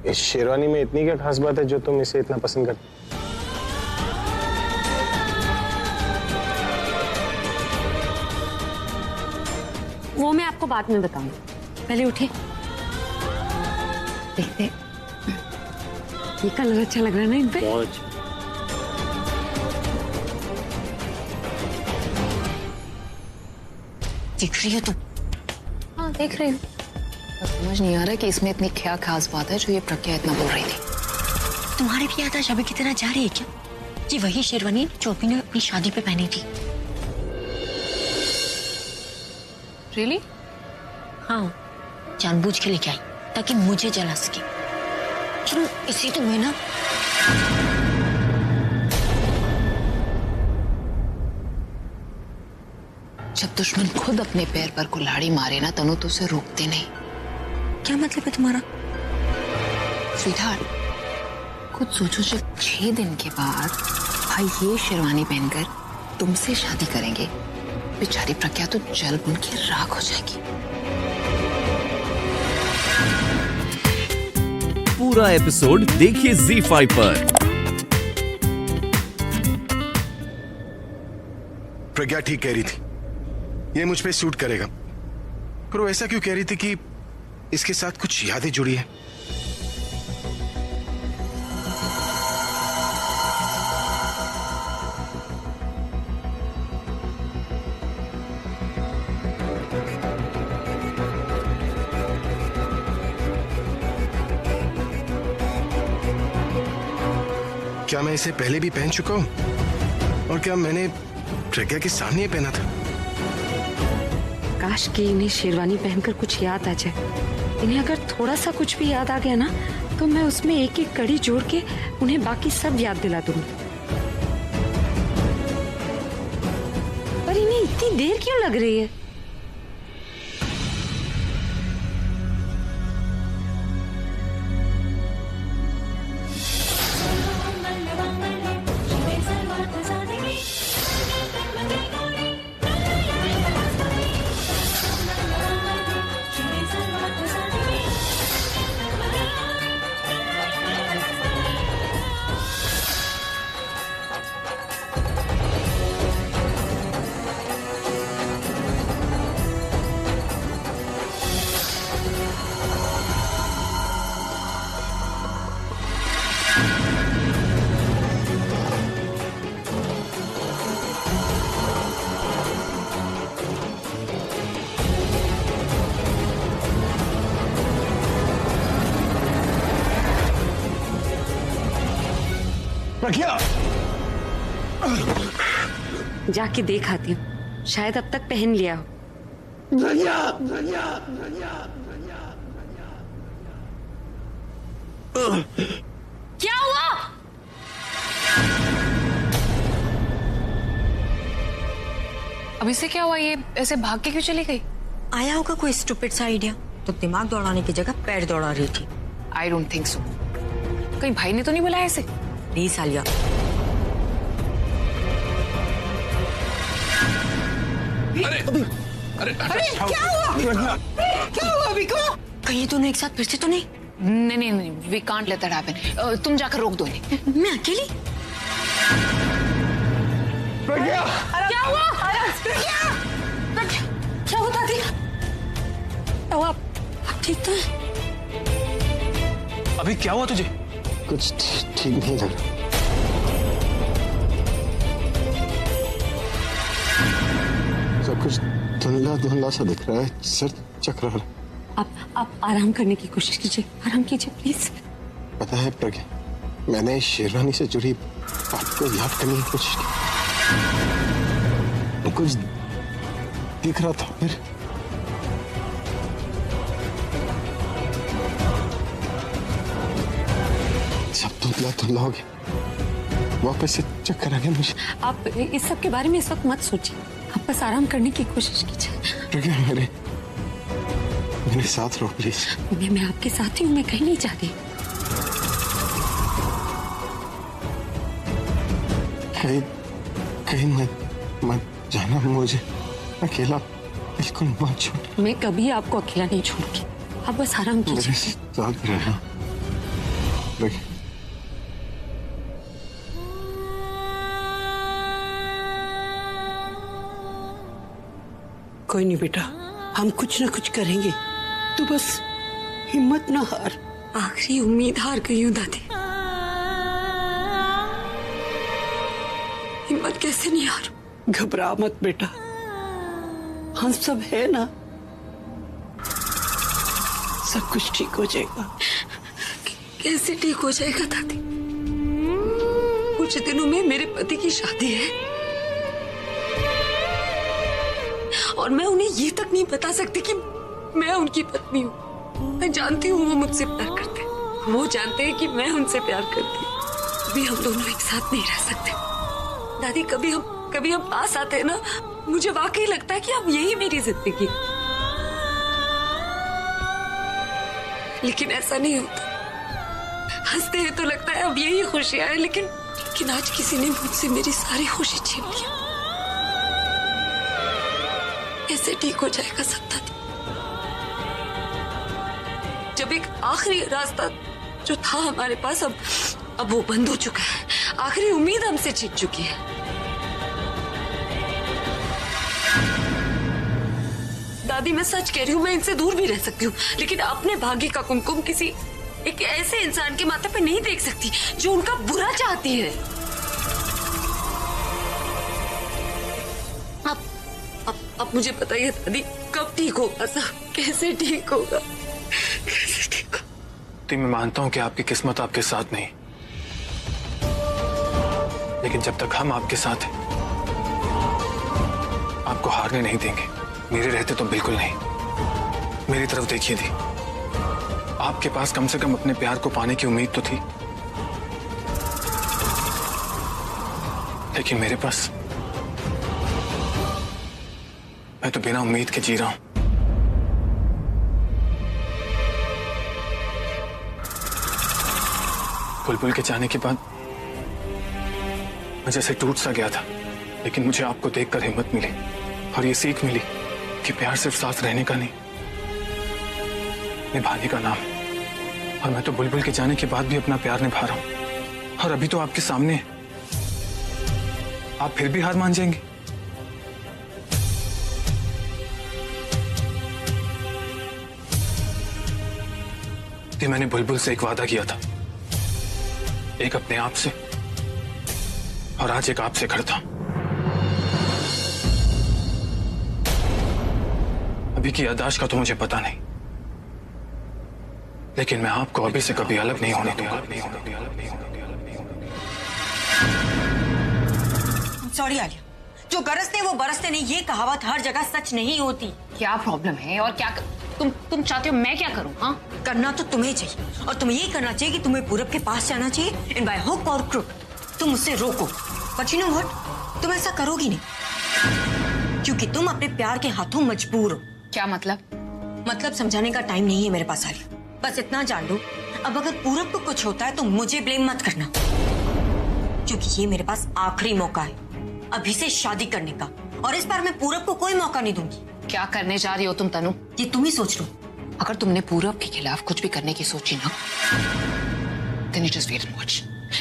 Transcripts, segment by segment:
इस शेरवानी में इतनी क्या खास बात है जो तुम इसे इतना पसंद करते? वो मैं आपको बाद में बताऊंगी, पहले उठिए। देखते, ये कलर अच्छा लग रहा है ना इन पे? बहुत अच्छा। देख रही है तुम? हाँ देख रही हूँ। समझ नहीं आ रहा कि इसमें इतनी क्या खास बात है जो ये प्रज्ञा इतना बोल रही थी। तुम्हारे भी याद अभी की तरह जा रही है क्या? ये वही शेरवानी जो अभी ने अपनी शादी पे पहनी थी। रियली? हाँ, जानबूझ के लेके आई ताकि मुझे जला सके। चलो इसी तो मैं ना जब दुश्मन खुद अपने पैर पर कुल्हाड़ी मारे ना तनु तो उसे रोकते नहीं। क्या मतलब है तुम्हारा? स्वीटहार्ट, खुद सोचो जब 6 दिन के बाद भाई ये शेरवानी पहनकर तुमसे शादी करेंगे, बेचारी प्रज्ञा तो जल बुन के राख हो जाएगी। पूरा एपिसोड देखिए ZEE5 पर। प्रज्ञा ठीक कह रही थी, ये मुझ पे सूट करेगा। पर वो ऐसा क्यों कह रही थी कि इसके साथ कुछ यादें जुड़ी है? क्या मैं इसे पहले भी पहन चुका हूं? और क्या मैंने प्रज्ञा के सामने पहना था? काश कि इन्हें शेरवानी पहनकर कुछ याद आ जाए। इन्हें अगर थोड़ा सा कुछ भी याद आ गया ना तो मैं उसमें एक एक कड़ी जोड़ के उन्हें बाकी सब याद दिला दूंगी। पर इन्हें इतनी देर क्यों लग रही है? प्रज्ञा, जाके देख आती हूँ, शायद अब तक पहन लिया हो। प्रज्ञा, क्या हुआ? अब इसे क्या हुआ? ये ऐसे भाग के क्यों चली गई? आया होगा कोई स्टूपिड सा आइडिया, तो दिमाग दौड़ाने की जगह पैर दौड़ा रही थी। I don't think so. कहीं भाई ने तो नहीं बुलाया इसे? प्लीज आलिया। अरे क्या हुआ? क्या हुआ अभी को? कहीं दोनों एक साथ फिर से तो नहीं? नहीं, we can't let that happen. तुम जाकर रोक दो इन्हें। मैं अकेली? प्रज्ञा, क्या हुआ? क्या हुआ दादी? आप ठीक तो हैं? अभी क्या हुआ तुझे? कुछ ठीक नहीं लग रहा। सब कुछ धुंधला धुंधला सा दिख रहा है, सर चकरा रहा है। आप आराम करने की कोशिश कीजिए, आराम कीजिए प्लीज। पता है प्रज्ञा, मैंने शेरवानी से जुड़ी बात को याद करने की कोशिश की, कुछ दिख रहा था, फिर सब धुंधला धुंधला हो गया, वापस से चक्कर आ गया मुझे। आप इस सब के बारे में इस वक्त मत सोचिए, आप बस आराम करने की कोशिश कीजिए। प्रज्ञा, मेरे साथ रहो प्लीज। मैं आपके साथ ही हूँ, मैं कहीं नहीं जा रही। कहीं मत जाना, मुझे अकेला बिल्कुल मत छोड़। मैं कभी आपको अकेला नहीं छोड़ूंगी, आप बस आराम कीजिए। मेरे साथ रहना। नहीं, कोई नहीं बेटा, हम कुछ ना कुछ करेंगे, तू बस हिम्मत ना हार। आखिरी उम्मीद हार गई हूँ दादी। हिम्मत कैसे नहीं हारूं? घबरा मत बेटा, हम सब है ना, सब कुछ ठीक हो जाएगा। कैसे ठीक हो जाएगा दादी? कुछ दिनों में मेरे पति की शादी है और मैं उन्हें ये तक नहीं बता सकती कि मैं उनकी पत्नी हूँ। मैं जानती हूँ वो मुझसे प्यार करते हैं, वो जानते हैं कि मैं उनसे प्यार करती हूँ। अभी हम दोनों एक साथ नहीं रह सकते दादी। कभी हम पास आते हैं ना, मुझे वाकई लगता है कि अब यही मेरी जिंदगी। लेकिन ऐसा नहीं होता। हंसते हैं तो लगता है अब यही खुशियां है, लेकिन आज किसी ने मुझसे मेरी सारी खुशी छीन लिया। कैसे ठीक हो जाएगा सब दादी? जब एक आखिरी रास्ता जो था हमारे पास अब वो बंद हो चुका है। आखिरी उम्मीद हमसे छिप चुकी है। दादी मैं सच कह रही हूँ, मैं इनसे दूर भी रह सकती हूँ, लेकिन अपने भाग्य का कुमकुम किसी एक ऐसे इंसान के माथे पे नहीं देख सकती जो उनका बुरा चाहती है। अब मुझे बताइए दादी, कब ठीक होगा सब? कैसे ठीक होगा? कैसे ठीक होगा? तो मैं मानता हूं कि आपकी किस्मत आपके साथ नहीं, लेकिन जब तक हम आपके साथ हैं आपको हारने नहीं देंगे। मेरे रहते तो बिल्कुल नहीं। मेरी तरफ देखिए दी, आपके पास कम से कम अपने प्यार को पाने की उम्मीद तो थी, लेकिन मेरे पास मैं तो बिना उम्मीद के जी रहा हूं। बुलबुल के जाने के बाद मैं जैसे टूट सा गया था, लेकिन मुझे आपको देखकर हिम्मत मिली और ये सीख मिली कि प्यार सिर्फ साथ रहने का नहीं, निभाने का नाम है। और मैं तो बुलबुल के जाने के बाद भी अपना प्यार निभा रहा हूं, और अभी तो आपके सामने है। आप फिर भी हार मान जाएंगे? कि मैंने बुलबुल से एक वादा किया था, एक अपने आप से और आज एक आपसे करता हूं। अभी की याददाश्त का तो मुझे पता नहीं, लेकिन मैं आपको अभी से कभी अलग नहीं होने दूंगा। सॉरी आलिया, जो गरजते वो बरसते नहीं, ये कहावत हर जगह सच नहीं होती। क्या प्रॉब्लम है और क्या तुम चाहते हो मैं क्या करूं? हाँ, करना तो तुम्हें चाहिए, और तुम्हें ये करना चाहिए कि तुम्हें पूरब के पास जाना चाहिए, एंड बाय हुक और क्रुक तुम उससे रोको। बट यू नो व्हाट, तुम ऐसा करोगी नहीं, क्योंकि तुम अपने प्यार के हाथों मजबूर हो। क्या मतलब? मतलब समझाने का टाइम नहीं है मेरे पास आलिया। बस इतना जान लो, अब अगर पूरब को कुछ होता है तो मुझे ब्लेम मत करना, क्योंकि ये मेरे पास आखिरी मौका है अभी से शादी करने का, और इस बार मैं पूरब को कोई मौका नहीं दूंगी। क्या करने जा रही हो तुम तनु? ये तुम ही सोच लो। अगर तुमने पूरब के खिलाफ कुछ भी करने की सोची ना, then you just wait and watch।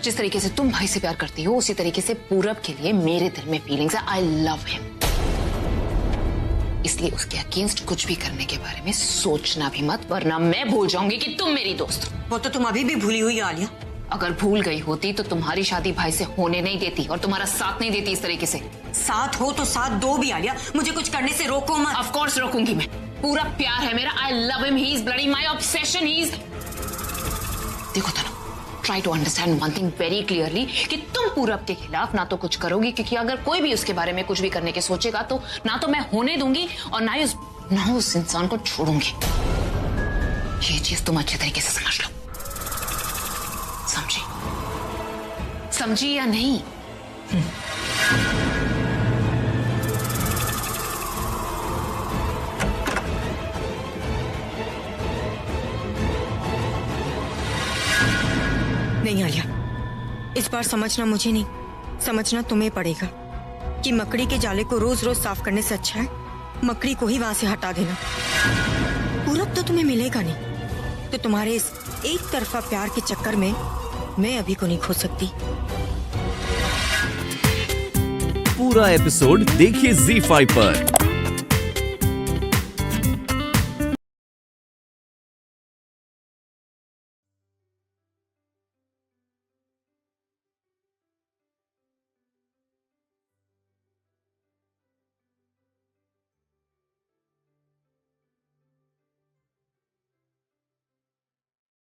जिस तरीके से तुम भाई से प्यार करती हो, उसी तरीके से पूरब के लिए मेरे दिल में फीलिंग्स है। आई लव हिम, इसलिए उसके अगेंस्ट कुछ भी करने के बारे में सोचना भी मत, वरना मैं भूल जाऊंगी कि तुम मेरी दोस्त हो। वो तो तुम अभी भी भूली हुई आलिया। अगर भूल गई होती तो तुम्हारी शादी भाई से होने नहीं देती और तुम्हारा साथ नहीं देती इस तरीके से। साथ हो तो साथ दो भी आलिया, मुझे कुछ करने से रोको मत। ऑफ कोर्स रोकूंगी मैं, पूरा प्यार है मेरा। I love him, he is bloody my obsession, he is. देखो Tanu, try to understand one thing very clearly कि तुम पूरब के खिलाफ ना तो कुछ करोगी, क्योंकि अगर कोई भी उसके बारे में कुछ भी करने के सोचेगा तो ना तो मैं होने दूंगी और ना उस इंसान को छोड़ूंगी। ये चीज तुम अच्छे तरीके से समझ लो। समझी या नहीं? नहीं आलिया, इस बार समझना मुझे नहीं, समझना तुम्हें पड़ेगा कि मकड़ी के जाले को रोज रोज साफ करने से अच्छा है मकड़ी को ही वहां से हटा देना। पूरब तो तुम्हें मिलेगा नहीं, तो तुम्हारे इस एक तरफा प्यार के चक्कर में मैं अभी को नहीं खो सकती। पूरा एपिसोड देखिए ZEE5 पर।